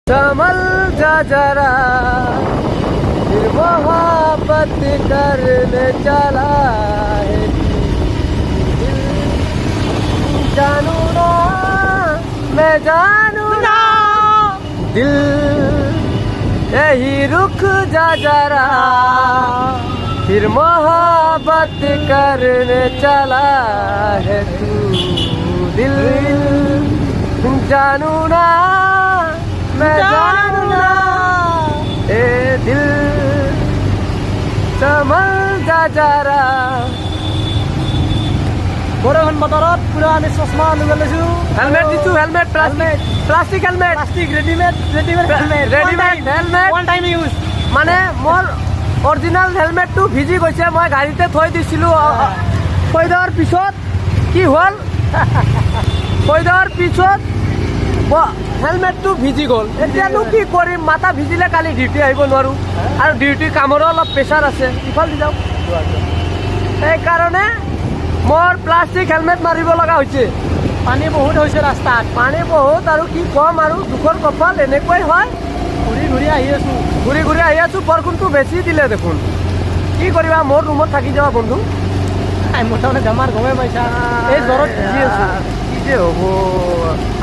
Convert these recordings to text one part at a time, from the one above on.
संभल जा जरा फिर मोहब्बत करने चला है दिल। जानू ना मैं जानू ना दिल यही रुक जा जरा फिर मोहब्बत करने चला है तू दिल। जानू ना मैं जानू ना ए दिल संभल जा जरा। বৰষুণ বতৰত পুৰা আমি চশমা লৈ লৈছোঁ। হেলমেট দিছোঁ, helmet plastic helmet, plastic readymade helmet helmet one time use. মানে মোৰ অৰিজিনেল হেলমেটটো ভিজি গৈছে, মই গাড়ীতে থৈ দিছিলোঁ। থৈ দিয়াৰ পিছত কি হ'ল, থৈ দিয়াৰ পিছত হেলমেটটো ভিজি গ'ল। এতিয়ানো কি কৰিম, মাথা ভিজিলে কালি ডিউটি আহিব নোৱাৰোঁ আৰু ডিউটি কামৰো অলপ প্ৰেছাৰ আছে। ইফালে যাওঁ, সেইকাৰণে মোৰ প্লাষ্টিক হেলমেট মাৰিব লগা হৈছে। পানী বহুত হৈছে ৰাস্তাত, পানী বহুত আৰু কি ক'ম, আৰু দুখৰ কপাল এনেকুৱাই হয়। ঘূৰি ঘূৰি আহি আছোঁ। বৰষুণটো বেছি দিলে দেখোন, কি কৰিবা, মোৰ ৰুমত থাকি যাবা বন্ধু। মোটামুটি বেমাৰ গমেই পাইছা, এই জ্বৰত ভিজি আছোঁ। কি যে হ'ব।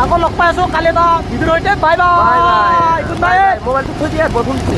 আকৌ লগ পাই আছোঁ কালি এটা ভিডিঅ'ৰ সৈতে। Bye bye. মোবাইলটো থৈ দিয়া, বৰষুণ দিছে।